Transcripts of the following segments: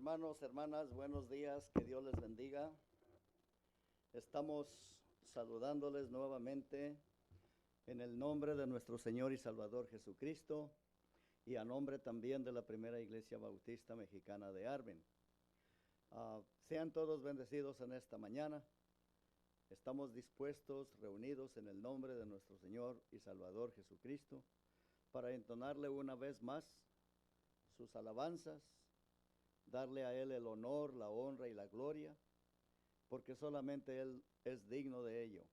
Hermanos, hermanas, buenos días, que Dios les bendiga. Estamos saludándoles nuevamente en el nombre de nuestro Señor y Salvador Jesucristo y a nombre también de la Primera Iglesia Bautista Mexicana de Arvin. Sean todos bendecidos en esta mañana. Estamos dispuestos, reunidos en el nombre de nuestro Señor y Salvador Jesucristo, para entonarle una vez más sus alabanzas, darle a Él el honor, la honra y la gloria, porque solamente Él es digno de ello.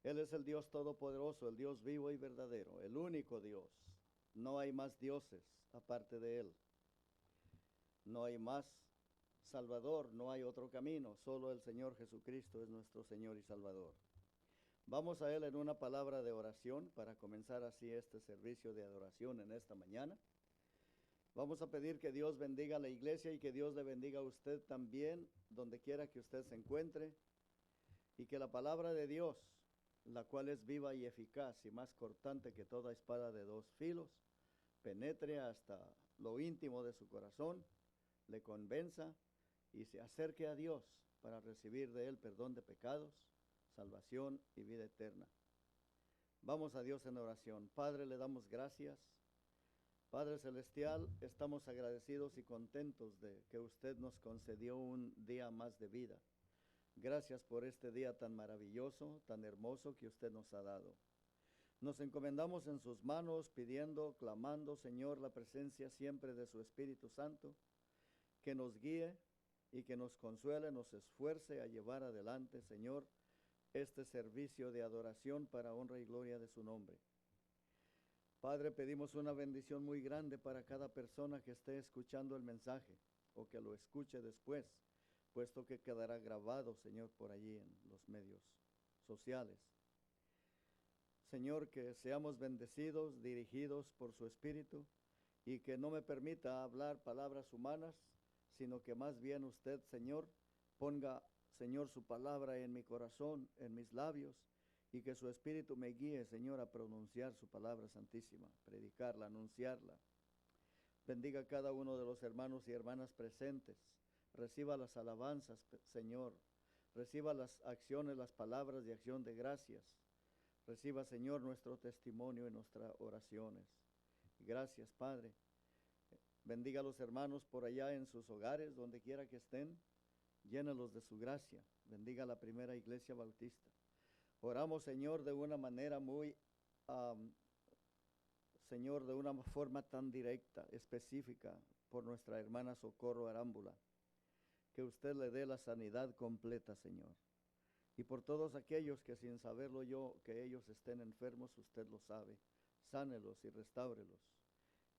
Él es el Dios todopoderoso, el Dios vivo y verdadero, el único Dios. No hay más dioses aparte de Él. No hay más Salvador, no hay otro camino, solo el Señor Jesucristo es nuestro Señor y Salvador. Vamos a Él en una palabra de oración para comenzar así este servicio de adoración en esta mañana. Vamos a pedir que Dios bendiga a la iglesia y que Dios le bendiga a usted también, donde quiera que usted se encuentre, y que la palabra de Dios, la cual es viva y eficaz y más cortante que toda espada de dos filos, penetre hasta lo íntimo de su corazón, le convenza y se acerque a Dios para recibir de Él perdón de pecados, salvación y vida eterna. Vamos a Dios en oración. Padre, le damos gracias. Padre Celestial, estamos agradecidos y contentos de que usted nos concedió un día más de vida. Gracias por este día tan maravilloso, tan hermoso que usted nos ha dado. Nos encomendamos en sus manos pidiendo, clamando, Señor, la presencia siempre de su Espíritu Santo, que nos guíe y que nos consuele, nos esfuerce a llevar adelante, Señor, este servicio de adoración para honra y gloria de su nombre. Padre, pedimos una bendición muy grande para cada persona que esté escuchando el mensaje o que lo escuche después, puesto que quedará grabado, Señor, por allí en los medios sociales. Señor, que seamos bendecidos, dirigidos por su Espíritu y que no me permita hablar palabras humanas, sino que más bien usted, Señor, ponga, Señor, su palabra en mi corazón, en mis labios, y que su Espíritu me guíe, Señor, a pronunciar su palabra santísima, predicarla, anunciarla. Bendiga a cada uno de los hermanos y hermanas presentes. Reciba las alabanzas, Señor. Reciba las acciones, las palabras de acción de gracias. Reciba, Señor, nuestro testimonio y nuestras oraciones. Gracias, Padre. Bendiga a los hermanos por allá en sus hogares, donde quiera que estén. Llénalos de su gracia. Bendiga a la Primera Iglesia Bautista. Oramos, Señor, de una manera muy, Señor, de una forma tan directa, específica, por nuestra hermana Socorro Arámbula. Que usted le dé la sanidad completa, Señor. Y por todos aquellos que sin saberlo yo, que ellos estén enfermos, usted lo sabe. Sánelos y restáurelos.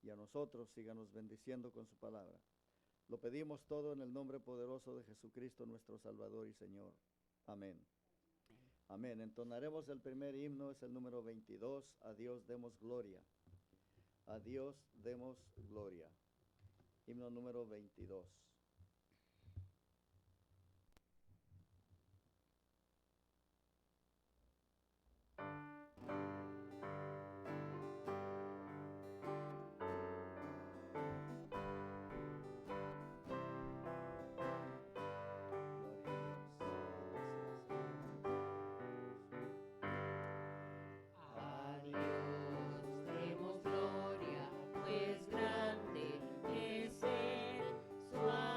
Y a nosotros síganos bendiciendo con su palabra. Lo pedimos todo en el nombre poderoso de Jesucristo, nuestro Salvador y Señor. Amén. Amén. Entonaremos el primer himno, es el número 22. A Dios demos gloria. A Dios demos gloria. Himno número 22. Pues grande es Él, su amor.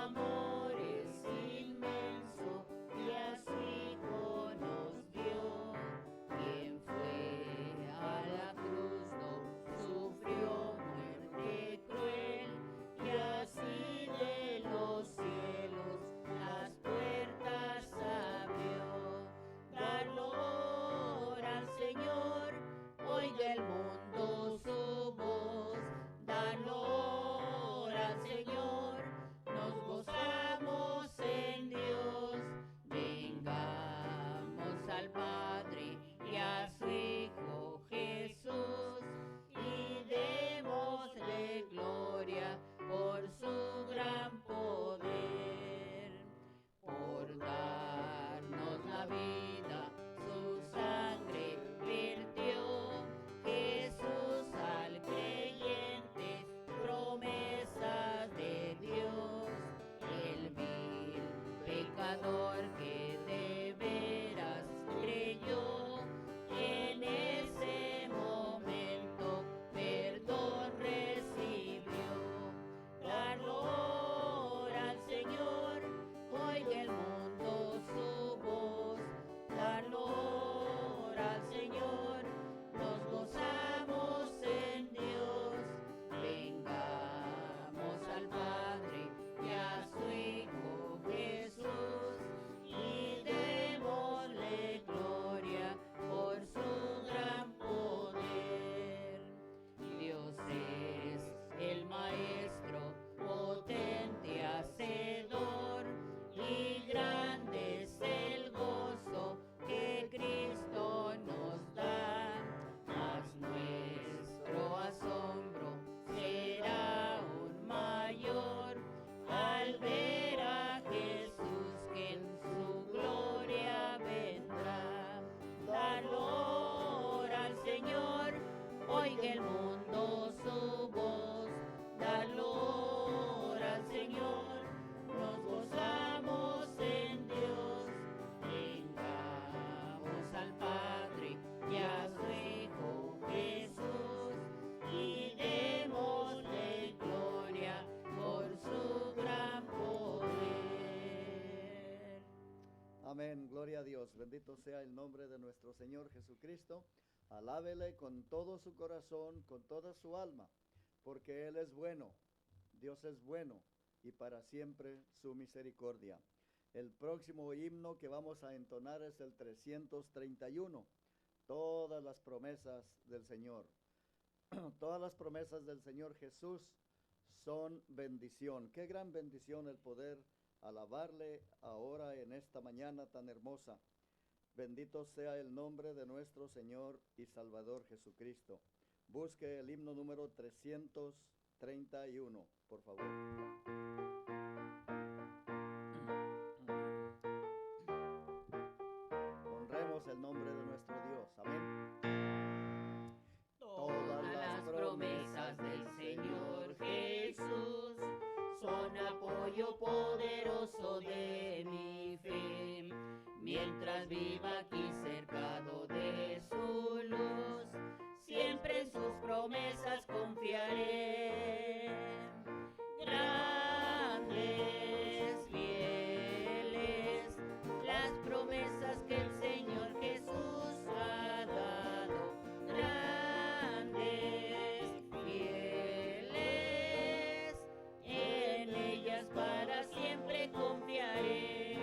Amén, gloria a Dios. Bendito sea el nombre de nuestro Señor Jesucristo. Alábele con todo su corazón, con toda su alma, porque Él es bueno, Dios es bueno, y para siempre su misericordia. El próximo himno que vamos a entonar es el 331. Todas las promesas del Señor. Todas las promesas del Señor Jesús son bendición. Qué gran bendición el poder alabarle ahora en esta mañana tan hermosa. Bendito sea el nombre de nuestro Señor y Salvador Jesucristo. Busque el himno número 331, por favor. Honremos el nombre de nuestro Dios. Amén. Todas las promesas del Señor Jesús son apoyo poderoso de mi fe. Mientras viva aquí cercado de su luz, siempre en sus promesas confiaré. Grandes, fieles, las promesas que el Señor Jesús ha dado. Grandes, fieles, en ellas para siempre confiaré.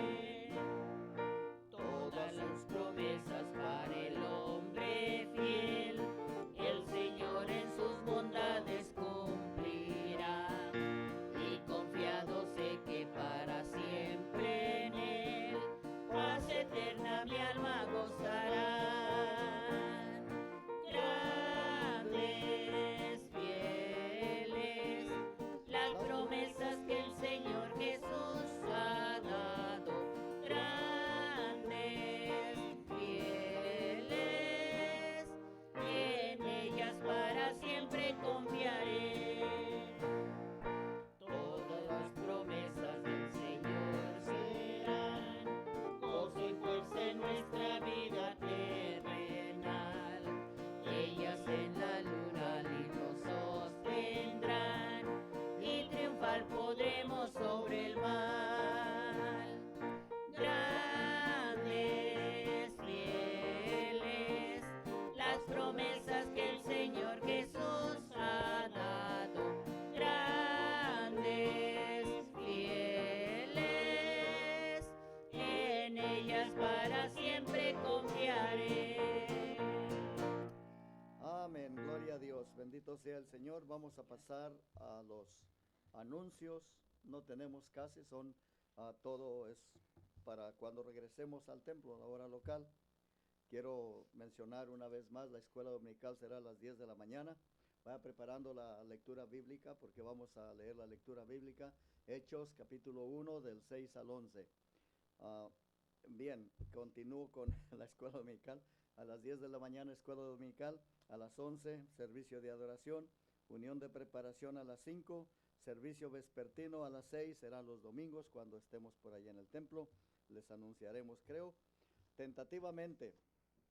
Todas las promesas para el hombre fiel, el Señor en sus bondades cumplirá. Y confiado sé que para siempre en Él, paz eterna mi alma gozará. Grandes, fieles, las promesas que el Señor Jesús ha dado. Grandes, fieles, en ellas para siempre confiaré. Todas las promesas del Señor serán gozo y fuerza en nuestra vida terrenal. Ellas en la luna nos sostendrán y triunfar podremos sobre el mal. Grandes, fieles, las promesas que el Señor Jesús ha dado. Grandes, fieles, en ellas para siempre confiaré. Amén, gloria a Dios. Bendito sea el Señor. Vamos a pasar a los anuncios. No tenemos casi, todo es para cuando regresemos al templo, a la hora local. Quiero mencionar una vez más, la escuela dominical será a las 10 de la mañana. Vaya preparando la lectura bíblica, porque vamos a leer la lectura bíblica, Hechos capítulo 1 del 6 al 11. Bien, continúo con la escuela dominical. A las 10 de la mañana escuela dominical, a las 11 servicio de adoración, unión de preparación a las 5, servicio vespertino a las 6, serán los domingos cuando estemos por allá en el templo, les anunciaremos, creo, tentativamente,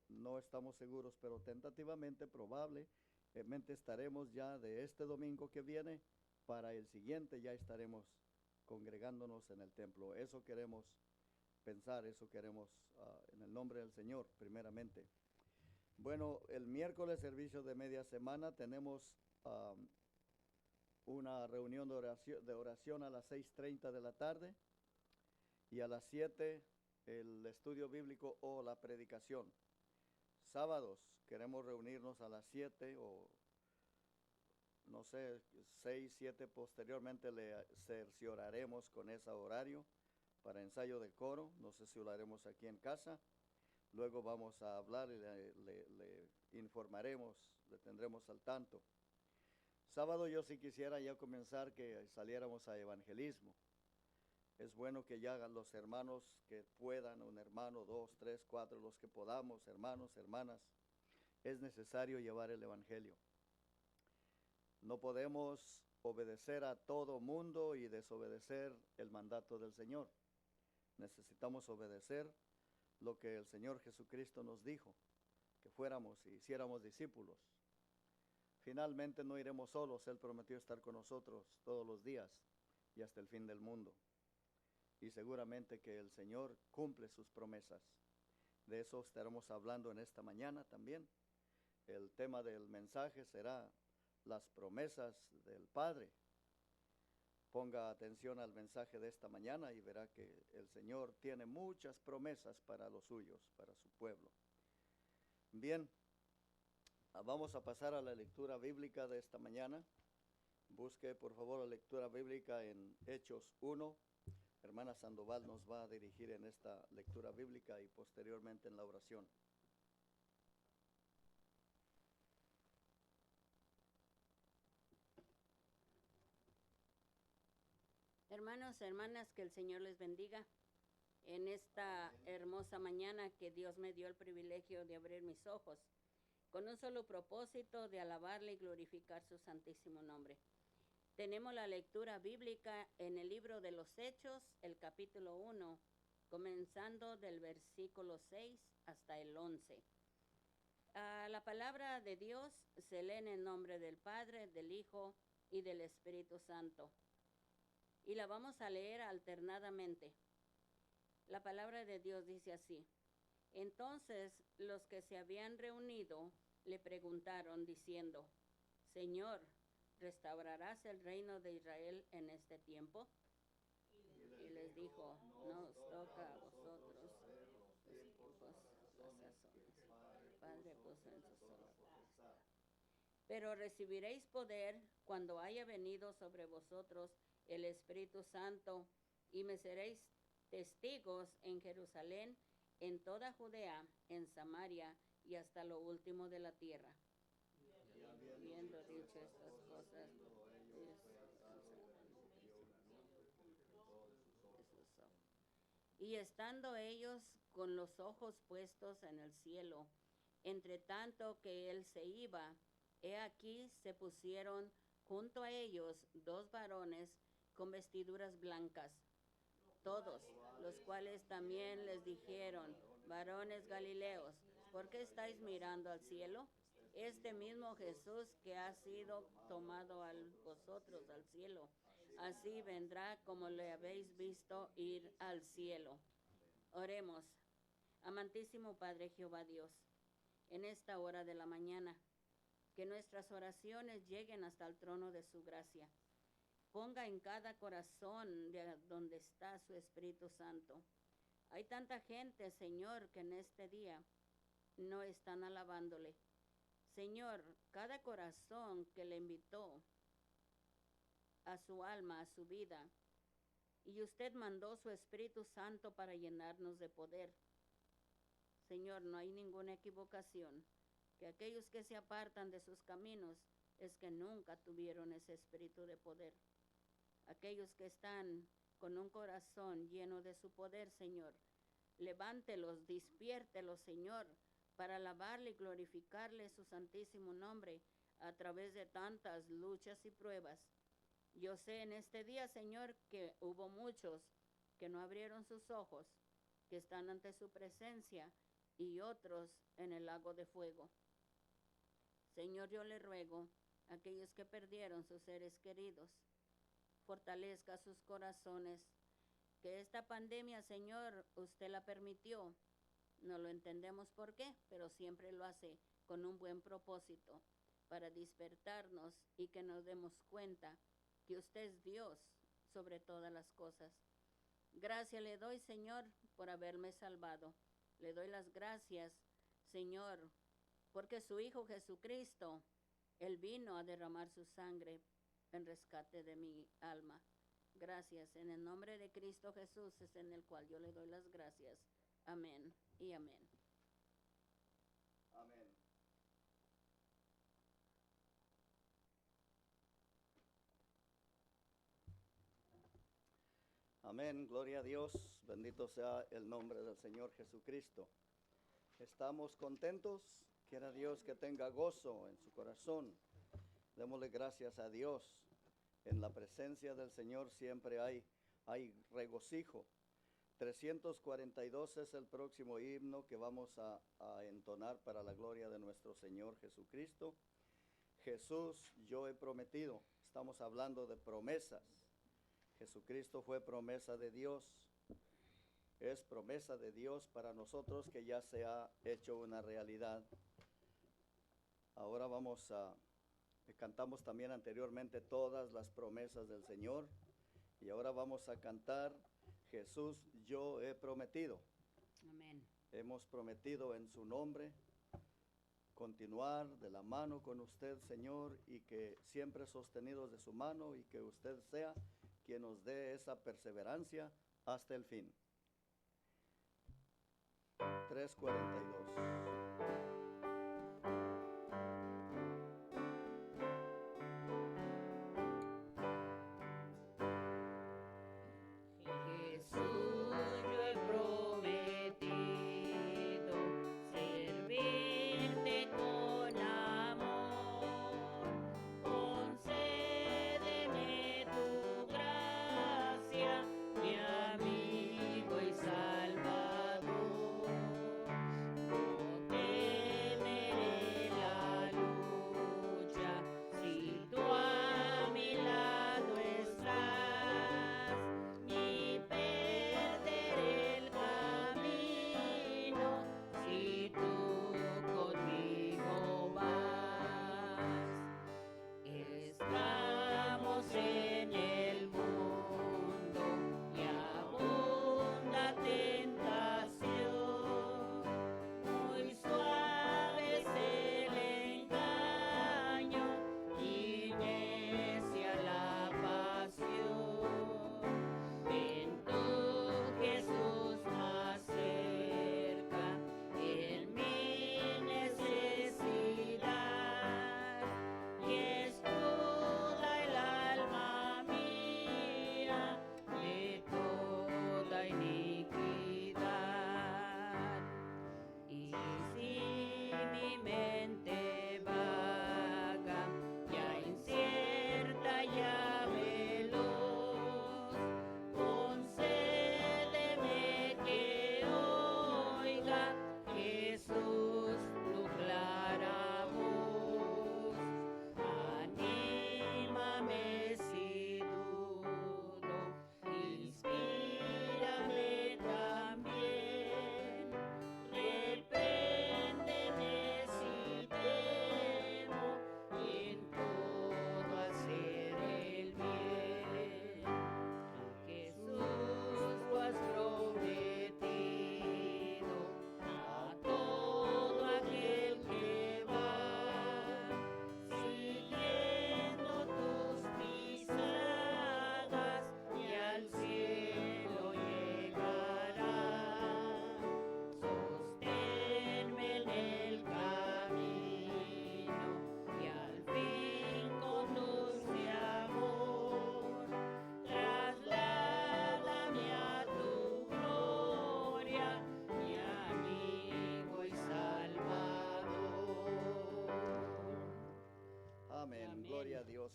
no estamos seguros, pero tentativamente, probablemente estaremos ya de este domingo que viene, para el siguiente ya estaremos congregándonos en el templo. Eso queremos pensar, eso queremos en el nombre del Señor, primeramente. Bueno, el miércoles, servicio de media semana, tenemos una reunión de oración a las 6:30 de la tarde, y a las 7 el estudio bíblico o la predicación. Sábados queremos reunirnos a las 7 o no sé, 6, 7, posteriormente le cercioraremos con ese horario para ensayo de coro. No sé si lo haremos aquí en casa. Luego vamos a hablar y le informaremos, le tendremos al tanto. Sábado yo sí quisiera ya comenzar que saliéramos a evangelismo. Es bueno que ya hagan los hermanos que puedan, un hermano, 2, 3, 4, los que podamos, hermanos, hermanas. Es necesario llevar el evangelio. No podemos obedecer a todo mundo y desobedecer el mandato del Señor. Necesitamos obedecer lo que el Señor Jesucristo nos dijo, que fuéramos y hiciéramos discípulos. Finalmente no iremos solos, Él prometió estar con nosotros todos los días y hasta el fin del mundo. y seguramente que el Señor cumple sus promesas. De eso estaremos hablando en esta mañana también. El tema del mensaje será las promesas del Padre. Ponga atención al mensaje de esta mañana y verá que el Señor tiene muchas promesas para los suyos, para su pueblo. Bien, vamos a pasar a la lectura bíblica de esta mañana. Busque por favor la lectura bíblica en Hechos 1. Hermana Sandoval nos va a dirigir en esta lectura bíblica y posteriormente en la oración. Hermanos, hermanas, que el Señor les bendiga en esta hermosa mañana que Dios me dio el privilegio de abrir mis ojos, con un solo propósito de alabarle y glorificar su santísimo nombre. Tenemos la lectura bíblica en el libro de los Hechos, el capítulo 1, comenzando del versículo 6 hasta el 11. La palabra de Dios se lee en el nombre del Padre, del Hijo y del Espíritu Santo. Y la vamos a leer alternadamente. La palabra de Dios dice así: Entonces los que se habían reunido le preguntaron diciendo: Señor, ¿restaurarás el reino de Israel en este tiempo? Y les dijo: no os toca a vosotros los tiempos, las sazones. Padre puso en su sola potestad. Pero recibiréis poder cuando haya venido sobre vosotros el Espíritu Santo, y me seréis testigos en Jerusalén, en toda Judea, en Samaria y hasta lo último de la tierra. Habiendo dicho estas cosas, y estando ellos con los ojos puestos en el cielo, entre tanto que él se iba, he aquí se pusieron junto a ellos 2 varones con vestiduras blancas, todos, los cuales también les dijeron: varones Galileos, ¿por qué estáis mirando al cielo? Este mismo Jesús que ha sido tomado a vosotros al cielo, así vendrá como le habéis visto ir al cielo. Oremos. Amantísimo Padre Jehová Dios, en esta hora de la mañana, que nuestras oraciones lleguen hasta el trono de su gracia. Ponga en cada corazón de donde está su Espíritu Santo. Hay tanta gente, Señor, que en este día no están alabándole. Señor, cada corazón que le invitó a su alma, a su vida, y usted mandó su Espíritu Santo para llenarnos de poder. Señor, no hay ninguna equivocación, que aquellos que se apartan de sus caminos es que nunca tuvieron ese espíritu de poder. Aquellos que están con un corazón lleno de su poder, Señor, levántelos, despiértelos, Señor, para alabarle y glorificarle su santísimo nombre a través de tantas luchas y pruebas. Yo sé en este día, Señor, que hubo muchos que no abrieron sus ojos, que están ante su presencia, y otros en el lago de fuego. Señor, yo le ruego a aquellos que perdieron sus seres queridos, fortalezca sus corazones, que esta pandemia, Señor, usted la permitió. No lo entendemos por qué, pero siempre lo hace con un buen propósito, para despertarnos y que nos demos cuenta que usted es Dios sobre todas las cosas. Gracias le doy, Señor, por haberme salvado. Le doy las gracias, Señor, porque su Hijo Jesucristo, Él vino a derramar su sangre en rescate de mi alma. Gracias, en el nombre de Cristo Jesús es en el cual yo le doy las gracias. Amén y amén. Amén. Amén, gloria a Dios, bendito sea el nombre del Señor Jesucristo. Estamos contentos, quiera Dios que tenga gozo en su corazón. Démosle gracias a Dios. En la presencia del Señor siempre hay regocijo. 342 es el próximo himno que vamos a entonar para la gloria de nuestro Señor Jesucristo. Jesús, yo he prometido. Estamos hablando de promesas. Jesucristo fue promesa de Dios. es promesa de Dios para nosotros que ya se ha hecho una realidad. Ahora cantamos también anteriormente todas las promesas del Señor y ahora vamos a cantar Jesús, yo he prometido. Amén. Hemos prometido en su nombre continuar de la mano con usted, Señor, y que siempre sostenidos de su mano y que usted sea quien nos dé esa perseverancia hasta el fin. 3:42.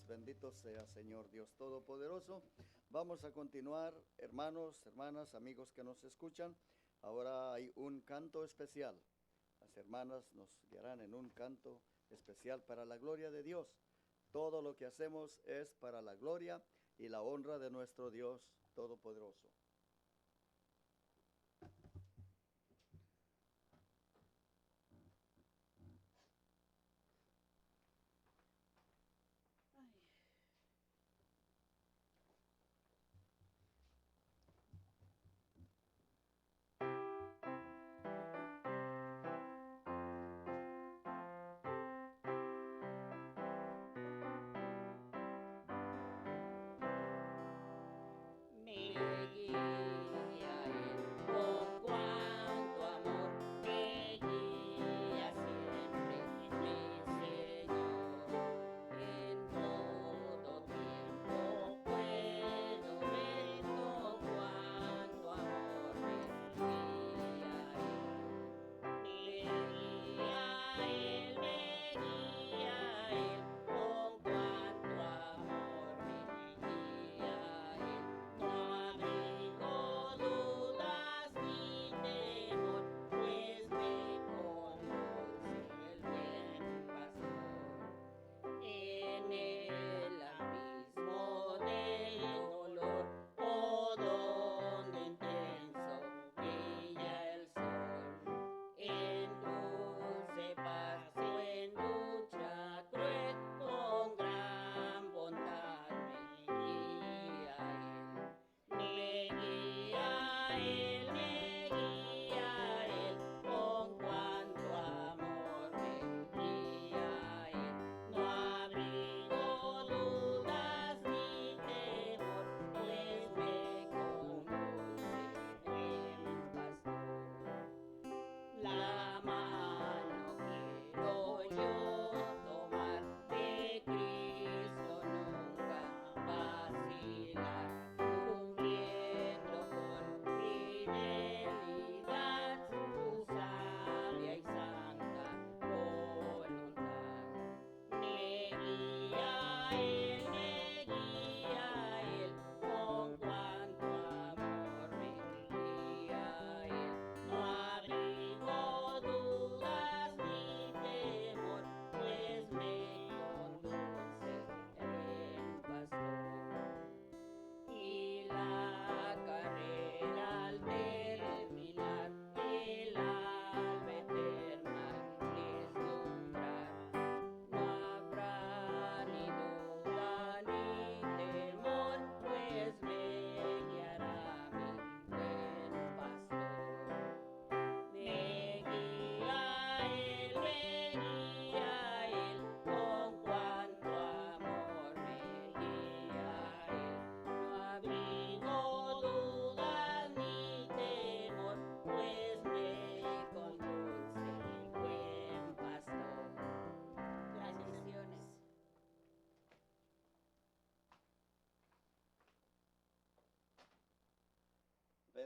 Bendito sea, Señor Dios Todopoderoso. Vamos a continuar, hermanos, hermanas, amigos que nos escuchan. Ahora hay un canto especial. Las hermanas nos guiarán en un canto especial para la gloria de Dios. Todo lo que hacemos es para la gloria y la honra de nuestro Dios Todopoderoso. Me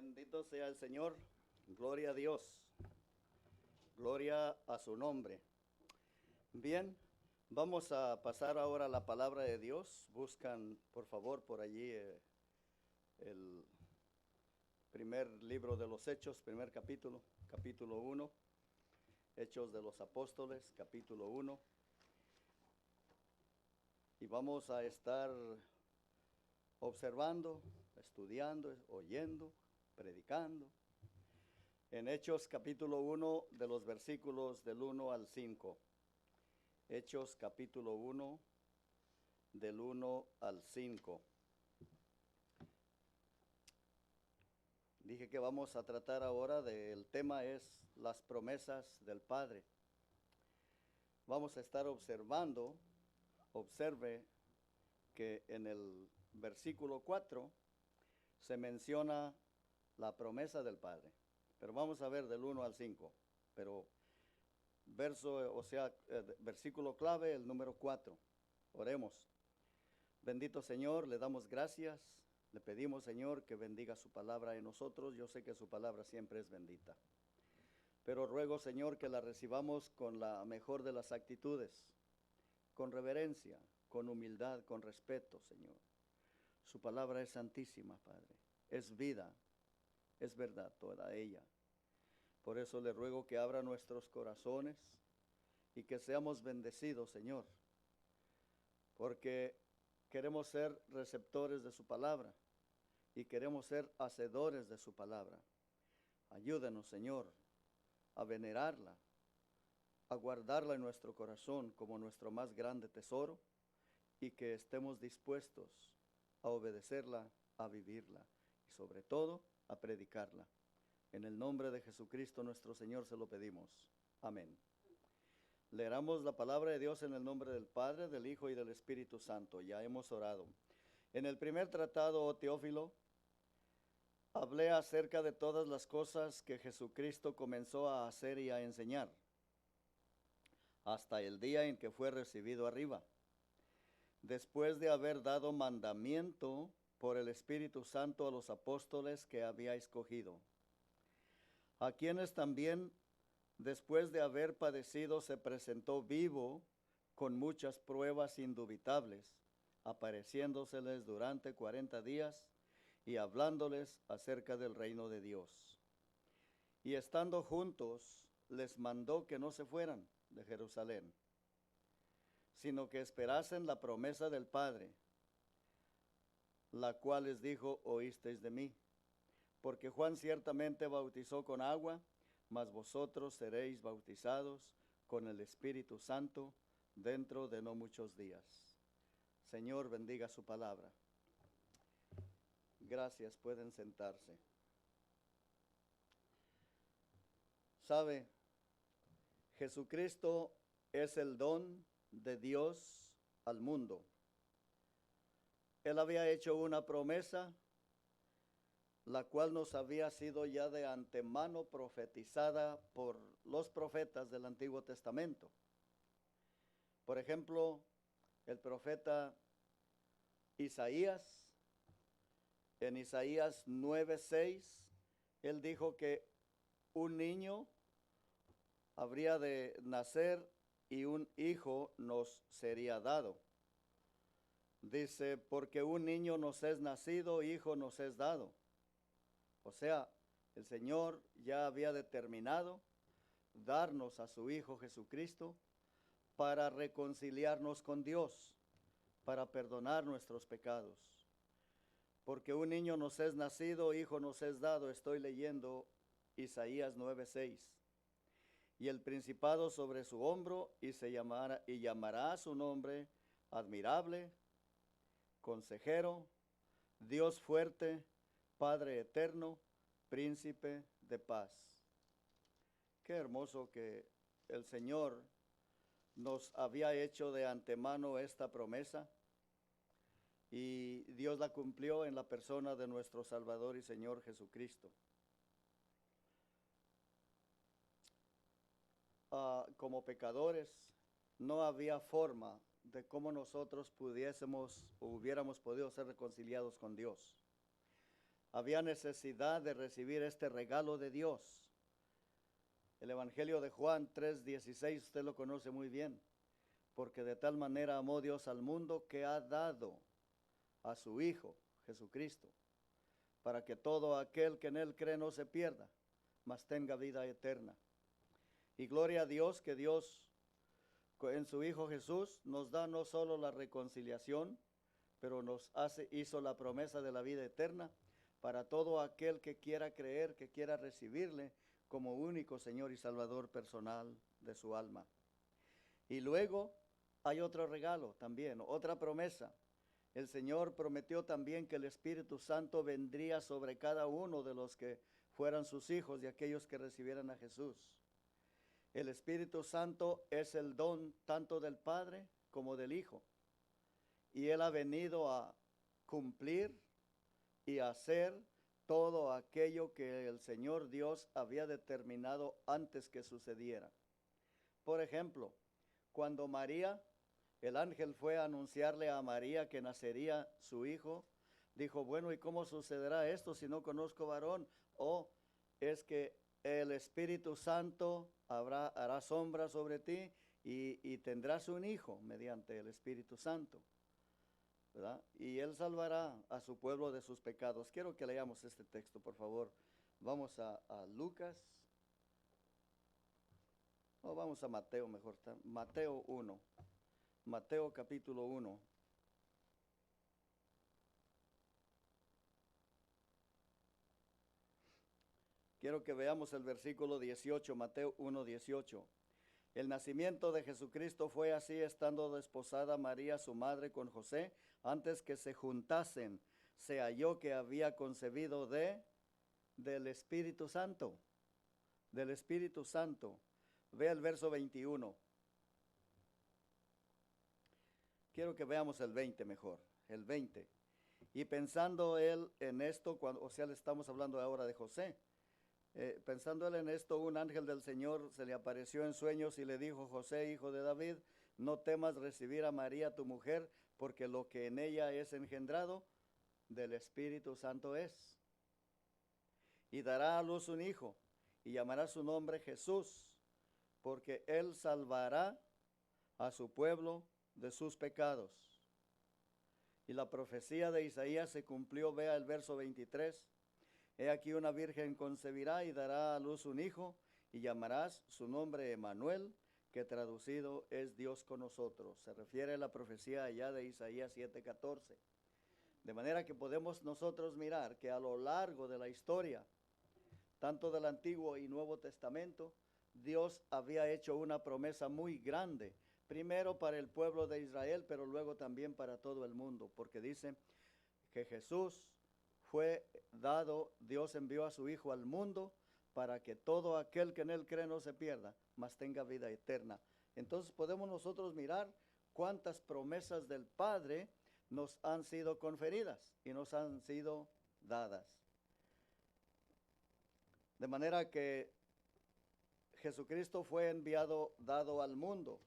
Bendito sea el Señor. Gloria a Dios. Gloria a su nombre. Bien, vamos a pasar ahora a la palabra de Dios. Buscan, por favor, por allí el primer libro de los Hechos, primer capítulo, capítulo 1. Hechos de los Apóstoles, capítulo 1. Y vamos a estar observando, estudiando, oyendo, predicando. En Hechos capítulo 1 de los versículos del 1 al 5. Hechos capítulo 1 del 1 al 5. Dije que vamos a tratar ahora del tema es las promesas del Padre. Vamos a estar observando, observe que en el versículo 4 se menciona la promesa del Padre. Pero vamos a ver del 1 al 5. Pero versículo clave, el número 4. Oremos. Bendito Señor, le damos gracias. Le pedimos, Señor, que bendiga su palabra en nosotros. Yo sé que su palabra siempre es bendita. Pero ruego, Señor, que la recibamos con la mejor de las actitudes, con reverencia, con humildad, con respeto, Señor. Su palabra es santísima, Padre. Es vida, es verdad toda ella. Por eso le ruego que abra nuestros corazones y que seamos bendecidos, Señor, porque queremos ser receptores de su palabra y queremos ser hacedores de su palabra. Ayúdenos, Señor, a venerarla, a guardarla en nuestro corazón como nuestro más grande tesoro y que estemos dispuestos a obedecerla, a vivirla y sobre todo a predicarla. En el nombre de Jesucristo nuestro Señor se lo pedimos. Amén. Leeremos la palabra de Dios en el nombre del Padre, del Hijo y del Espíritu Santo. Ya hemos orado. En el primer tratado, oh Teófilo, hablé acerca de todas las cosas que Jesucristo comenzó a hacer y a enseñar, hasta el día en que fue recibido arriba, después de haber dado mandamiento por el Espíritu Santo a los apóstoles que había escogido, a quienes también, después de haber padecido, se presentó vivo con muchas pruebas indubitables, apareciéndoseles durante 40 días y hablándoles acerca del reino de Dios. Y estando juntos, les mandó que no se fueran de Jerusalén, sino que esperasen la promesa del Padre, la cual les dijo: oísteis de mí. Porque Juan ciertamente bautizó con agua, mas vosotros seréis bautizados con el Espíritu Santo dentro de no muchos días. Señor, bendiga su palabra. Gracias, pueden sentarse. ¿Sabe? Jesucristo es el don de Dios al mundo. Él había hecho una promesa, la cual nos había sido ya de antemano profetizada por los profetas del Antiguo Testamento. Por ejemplo, el profeta Isaías, en Isaías 9:6, él dijo que un niño habría de nacer y un hijo nos sería dado. Dice, porque un niño nos es nacido, hijo nos es dado. O sea, el Señor ya había determinado darnos a su Hijo Jesucristo para reconciliarnos con Dios, para perdonar nuestros pecados. Porque un niño nos es nacido, hijo nos es dado. Estoy leyendo Isaías 9:6. Y el principado sobre su hombro, y llamará a su nombre admirable, consejero, Dios fuerte, Padre eterno, príncipe de paz. Qué hermoso que el Señor nos había hecho de antemano esta promesa y Dios la cumplió en la persona de nuestro Salvador y Señor Jesucristo. Como pecadores, no había forma de cómo nosotros pudiésemos o hubiéramos podido ser reconciliados con Dios. había necesidad de recibir este regalo de Dios. El Evangelio de Juan 3:16, usted lo conoce muy bien. Porque de tal manera amó Dios al mundo que ha dado a su Hijo, Jesucristo, para que todo aquel que en Él cree no se pierda, mas tenga vida eterna. Y gloria a Dios que Dios en su Hijo Jesús nos da no solo la reconciliación, pero hizo la promesa de la vida eterna para todo aquel que quiera creer, que quiera recibirle como único Señor y Salvador personal de su alma. Y luego hay otro regalo también, otra promesa. El Señor prometió también que el Espíritu Santo vendría sobre cada uno de los que fueran sus hijos y aquellos que recibieran a Jesús. El Espíritu Santo es el don tanto del Padre como del Hijo. Y Él ha venido a cumplir y a hacer todo aquello que el Señor Dios había determinado antes que sucediera. Por ejemplo, cuando el ángel fue a anunciarle a María que nacería su hijo, dijo, bueno, ¿y cómo sucederá esto si no conozco varón? Es que el Espíritu Santo hará sombra sobre ti y tendrás un hijo mediante el Espíritu Santo, ¿verdad? Y Él salvará a su pueblo de sus pecados. Quiero que leamos este texto, por favor. Vamos a Lucas. Vamos a Mateo mejor. Mateo 1. Mateo capítulo 1. Quiero que veamos el versículo 18, Mateo 1, 18. El nacimiento de Jesucristo fue así, estando desposada María, su madre, con José, antes que se juntasen, se halló que había concebido del Espíritu Santo. Del Espíritu Santo. Vea el verso 21. Quiero que veamos el 20 mejor, el 20. Y pensando él en esto, le estamos hablando ahora de José. Pensando él en esto, un ángel del Señor se le apareció en sueños y le dijo, José, hijo de David, no temas recibir a María tu mujer, porque lo que en ella es engendrado del Espíritu Santo es. Y dará a luz un hijo, y llamará su nombre Jesús, porque él salvará a su pueblo de sus pecados. Y la profecía de Isaías se cumplió, vea el verso 23. He aquí una virgen concebirá y dará a luz un hijo, y llamarás su nombre Emmanuel, que traducido es Dios con nosotros. Se refiere a la profecía allá de Isaías 7:14. De manera que podemos nosotros mirar que a lo largo de la historia, tanto del Antiguo y Nuevo Testamento, Dios había hecho una promesa muy grande, primero para el pueblo de Israel, pero luego también para todo el mundo, porque dice que Jesús fue dado, Dios envió a su Hijo al mundo para que todo aquel que en Él cree no se pierda, mas tenga vida eterna. Entonces podemos nosotros mirar cuántas promesas del Padre nos han sido conferidas y nos han sido dadas. De manera que Jesucristo fue dado al mundo,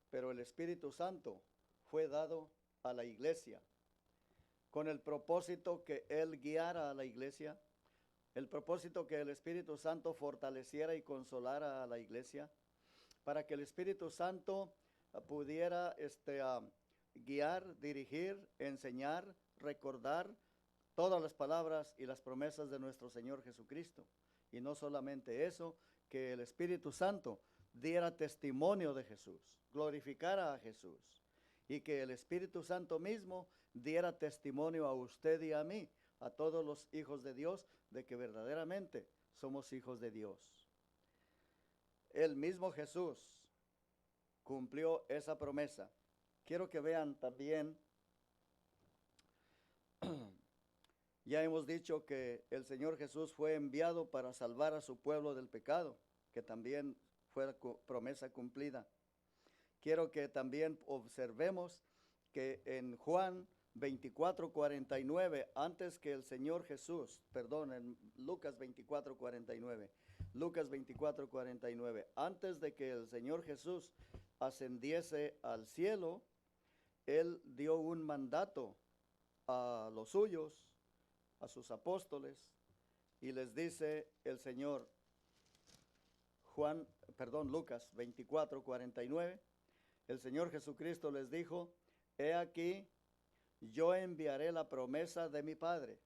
pero el Espíritu Santo fue dado a la iglesia, con el propósito que Él guiara a la iglesia, el propósito que el Espíritu Santo fortaleciera y consolara a la iglesia, para que el Espíritu Santo pudiera guiar, dirigir, enseñar, recordar todas las palabras y las promesas de nuestro Señor Jesucristo. Y no solamente eso, que el Espíritu Santo diera testimonio de Jesús, glorificara a Jesús, y que el Espíritu Santo mismo diera testimonio a usted y a mí, a todos los hijos de Dios, de que verdaderamente somos hijos de Dios. El mismo Jesús cumplió esa promesa. Quiero que vean también, ya hemos dicho que el Señor Jesús fue enviado para salvar a su pueblo del pecado, que también fue la promesa cumplida. Quiero que también observemos que en Juan 24:49, antes que el Señor Jesús, en Lucas 24:49, Lucas 24:49, antes de que el Señor Jesús ascendiese al cielo, Él dio un mandato a los suyos a sus apóstoles y les dice el Señor, Lucas 24:49, el Señor Jesucristo les dijo, he aquí, yo enviaré la promesa de mi Padre.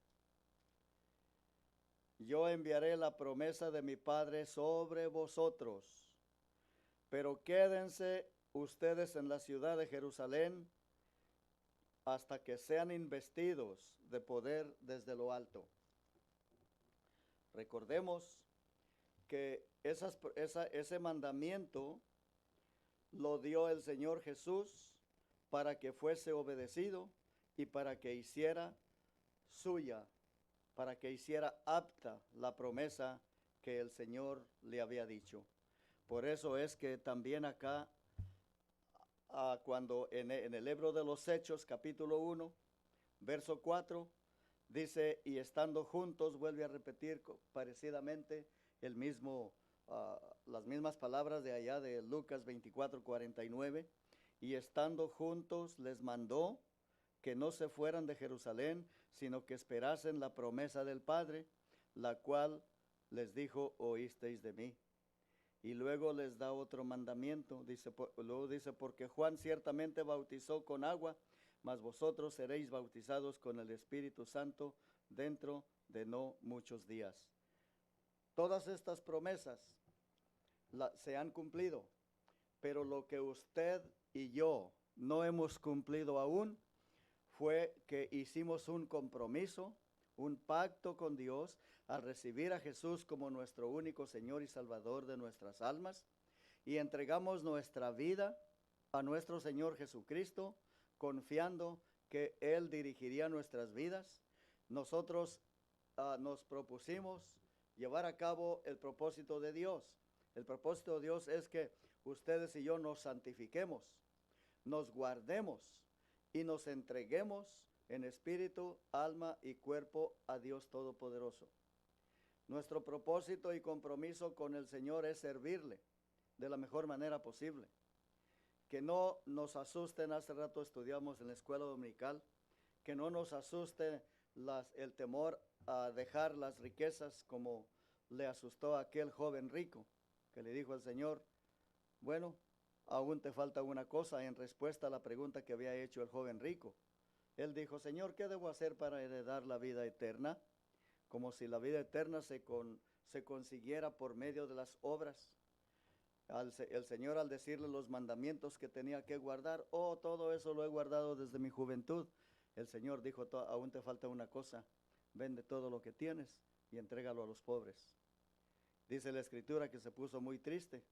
Yo enviaré la promesa de mi Padre sobre vosotros, pero quédense ustedes en la ciudad de Jerusalén hasta que sean investidos de poder desde lo alto. Recordemos que ese mandamiento lo dio el Señor Jesús para que fuese obedecido y para que hiciera suya, para que hiciera apta la promesa que el Señor le había dicho. Por eso es que también acá, cuando en el libro de los Hechos, capítulo 1, verso 4, dice, y estando juntos, vuelve a repetir parecidamente las mismas palabras de allá de Lucas 24:49, y estando juntos les mandó que no se fueran de Jerusalén, sino que esperasen la promesa del Padre, la cual les dijo, oísteis de mí. Y luego les da otro mandamiento, luego dice, porque Juan ciertamente bautizó con agua, mas vosotros seréis bautizados con el Espíritu Santo dentro de no muchos días. Todas estas promesas se han cumplido, pero lo que usted y yo no hemos cumplido aún fue que hicimos un compromiso, un pacto con Dios al recibir a Jesús como nuestro único Señor y Salvador de nuestras almas, y entregamos nuestra vida a nuestro Señor Jesucristo, confiando que Él dirigiría nuestras vidas. Nosotros nos propusimos llevar a cabo el propósito de Dios. El propósito de Dios es que ustedes y yo nos santifiquemos, nos guardemos y nos entreguemos en espíritu, alma y cuerpo a Dios Todopoderoso. Nuestro propósito y compromiso con el Señor es servirle de la mejor manera posible. Que no nos asusten, hace rato estudiamos en la escuela dominical, que no nos asuste el temor a dejar las riquezas como le asustó a aquel joven rico, que le dijo al Señor, bueno, aún te falta una cosa, en respuesta a la pregunta que había hecho el joven rico. Él dijo, Señor, ¿qué debo hacer para heredar la vida eterna? Como si la vida eterna se consiguiera por medio de las obras. El Señor, al decirle los mandamientos que tenía que guardar, todo eso lo he guardado desde mi juventud. El Señor dijo, aún te falta una cosa, vende todo lo que tienes y entrégalo a los pobres. Dice la Escritura que se puso muy triste.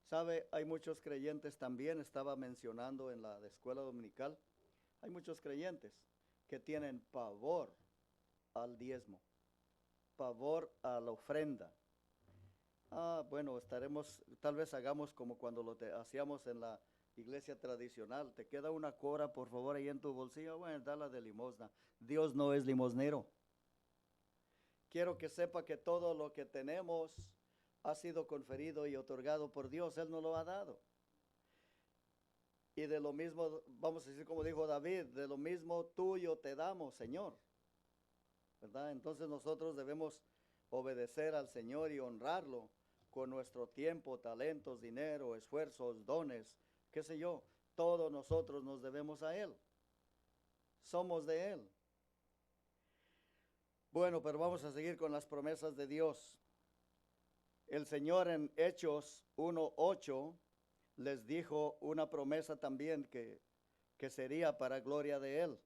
¿Sabe? Hay muchos creyentes también, estaba mencionando en la escuela dominical, hay muchos creyentes que tienen pavor al diezmo, pavor a la ofrenda. Bueno, tal vez hagamos como cuando hacíamos en la iglesia tradicional. Te queda una cora, por favor, ahí en tu bolsillo, bueno, dala de limosna. Dios no es limosnero. Quiero que sepa que todo lo que tenemos ha sido conferido y otorgado por Dios. Él nos lo ha dado. Y de lo mismo, vamos a decir como dijo David, de lo mismo tuyo te damos, Señor. ¿Verdad? Entonces nosotros debemos obedecer al Señor y honrarlo con nuestro tiempo, talentos, dinero, esfuerzos, dones, qué sé yo. Todos nosotros nos debemos a Él. Somos de Él. Bueno, pero vamos a seguir con las promesas de Dios. El Señor en Hechos 1:8 les dijo una promesa también que sería para gloria de Él.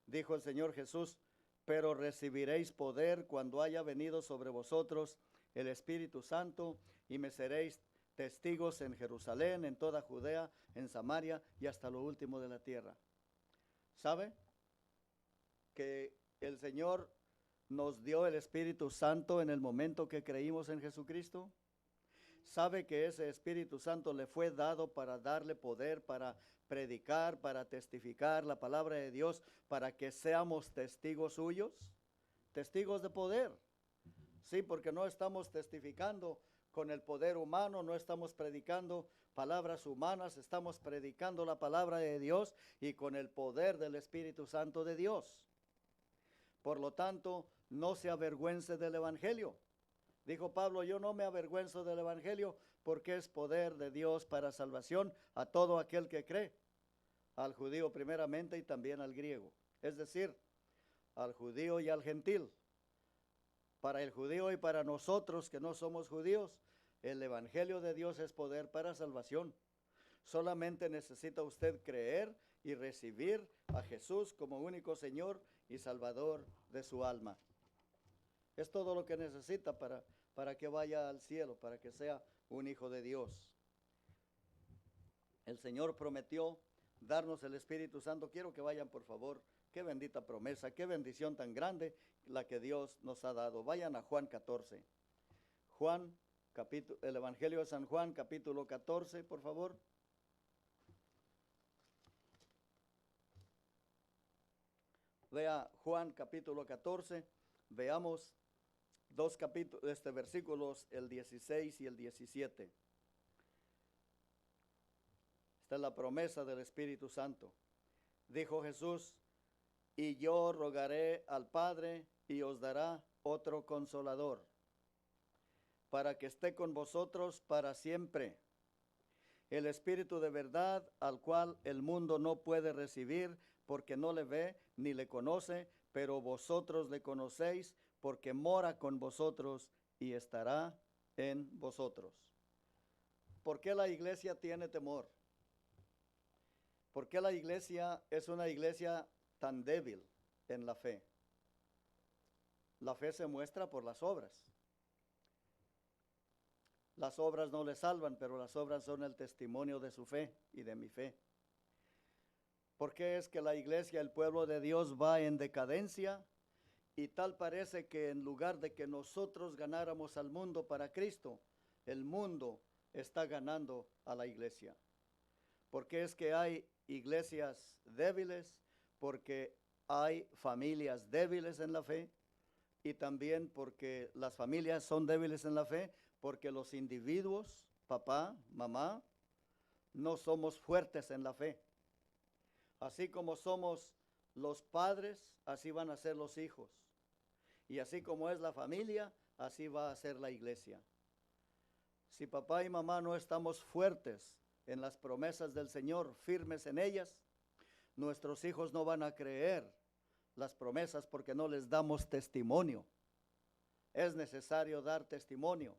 Dijo el Señor Jesús, pero recibiréis poder cuando haya venido sobre vosotros el Espíritu Santo, y me seréis testigos en Jerusalén, en toda Judea, en Samaria y hasta lo último de la tierra. ¿Sabe? Que el Señor nos dio el Espíritu Santo en el momento que creímos en Jesucristo. ¿Sabe que ese Espíritu Santo le fue dado para darle poder, para predicar, para testificar la palabra de Dios, para que seamos testigos suyos? Testigos de poder. Sí, porque no estamos testificando con el poder humano, no estamos predicando palabras humanas, estamos predicando la palabra de Dios y con el poder del Espíritu Santo de Dios. Por lo tanto, no se avergüence del evangelio. Dijo Pablo, yo no me avergüenzo del evangelio porque es poder de Dios para salvación a todo aquel que cree, al judío primeramente y también al griego, es decir, al judío y al gentil. Para el judío y para nosotros que no somos judíos, el evangelio de Dios es poder para salvación. Solamente necesita usted creer y recibir a Jesús como único Señor y Salvador de su alma. Es todo lo que necesita para que vaya al cielo, para que sea un hijo de Dios. El Señor prometió darnos el Espíritu Santo. Quiero que vayan, por favor. Qué bendita promesa, qué bendición tan grande la que Dios nos ha dado. Vayan a Juan 14. El Evangelio de San Juan, capítulo 14, por favor. Vea Juan capítulo 14, veamos dos capítulos, versículos, el 16 y el 17. Esta es la promesa del Espíritu Santo. Dijo Jesús, y yo rogaré al Padre y os dará otro consolador, para que esté con vosotros para siempre. El Espíritu de verdad, al cual el mundo no puede recibir, porque no le ve ni le conoce, pero vosotros le conocéis, porque mora con vosotros y estará en vosotros. ¿Por qué la iglesia tiene temor? ¿Por qué la iglesia es una iglesia tan débil en la fe? La fe se muestra por las obras. Las obras no le salvan, pero las obras son el testimonio de su fe y de mi fe. ¿Por qué es que la iglesia, el pueblo de Dios, va en decadencia? Y tal parece que en lugar de que nosotros ganáramos al mundo para Cristo, el mundo está ganando a la iglesia. ¿Por qué es que hay iglesias débiles? Porque hay familias débiles en la fe, y también porque las familias son débiles en la fe, porque los individuos, papá, mamá, no somos fuertes en la fe. Así como somos los padres, así van a ser los hijos. Y así como es la familia, así va a ser la iglesia. Si papá y mamá no estamos fuertes en las promesas del Señor, firmes en ellas, nuestros hijos no van a creer las promesas porque no les damos testimonio. Es necesario dar testimonio.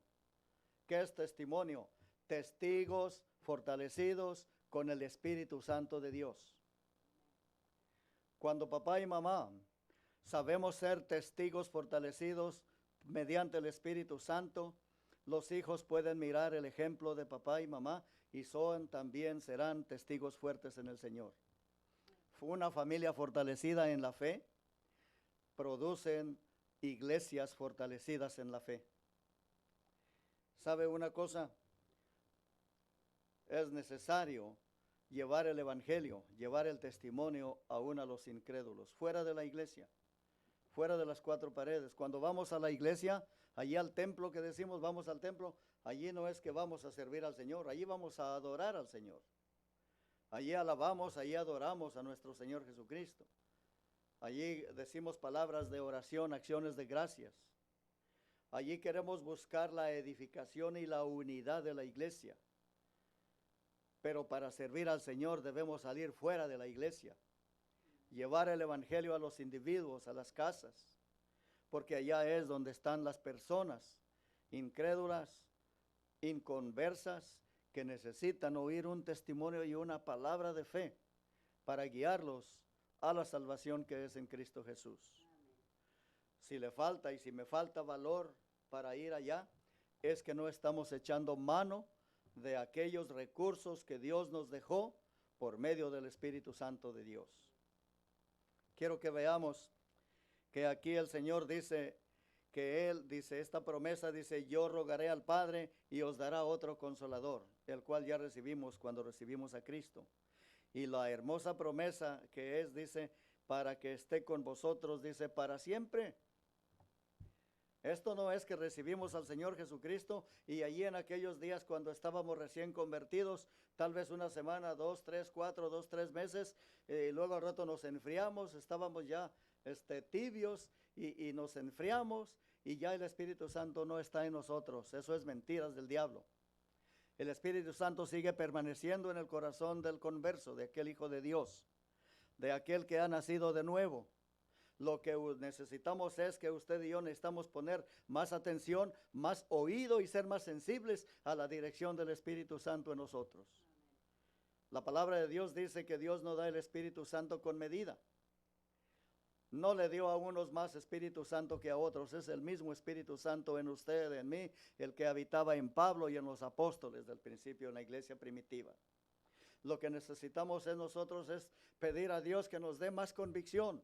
¿Qué es testimonio? Testigos fortalecidos con el Espíritu Santo de Dios. Cuando papá y mamá sabemos ser testigos fortalecidos mediante el Espíritu Santo, los hijos pueden mirar el ejemplo de papá y mamá y también serán testigos fuertes en el Señor. Una familia fortalecida en la fe producen iglesias fortalecidas en la fe. ¿Sabe una cosa? Es necesario llevar el evangelio, llevar el testimonio aún a los incrédulos, fuera de la iglesia, fuera de las cuatro paredes. Cuando vamos a la iglesia, allí al templo que decimos, vamos al templo, allí no es que vamos a servir al Señor, allí vamos a adorar al Señor. Allí alabamos, allí adoramos a nuestro Señor Jesucristo. Allí decimos palabras de oración, acciones de gracias. Allí queremos buscar la edificación y la unidad de la iglesia. Pero para servir al Señor debemos salir fuera de la iglesia, llevar el evangelio a los individuos, a las casas, porque allá es donde están las personas incrédulas, inconversas, que necesitan oír un testimonio y una palabra de fe para guiarlos a la salvación que es en Cristo Jesús. Si le falta y si me falta valor para ir allá, es que no estamos echando mano de aquellos recursos que Dios nos dejó por medio del Espíritu Santo de Dios. Quiero que veamos que aquí el Señor dice que Él dice, esta promesa dice, yo rogaré al Padre y os dará otro consolador, el cual ya recibimos cuando recibimos a Cristo. Y la hermosa promesa que es, dice, para que esté con vosotros, dice, para siempre. Esto no es que recibimos al Señor Jesucristo y allí en aquellos días cuando estábamos recién convertidos, tal vez una semana, 2, 3, 4, 2, 3 meses, luego al rato nos enfriamos, estábamos ya tibios y nos enfriamos y ya el Espíritu Santo no está en nosotros. Eso es mentiras del diablo. El Espíritu Santo sigue permaneciendo en el corazón del converso, de aquel hijo de Dios, de aquel que ha nacido de nuevo. Lo que necesitamos es que usted y yo necesitamos poner más atención, más oído y ser más sensibles a la dirección del Espíritu Santo en nosotros. La palabra de Dios dice que Dios no da el Espíritu Santo con medida. No le dio a unos más Espíritu Santo que a otros. Es el mismo Espíritu Santo en usted, en mí, el que habitaba en Pablo y en los apóstoles del principio en la iglesia primitiva. Lo que necesitamos nosotros es pedir a Dios que nos dé más convicción,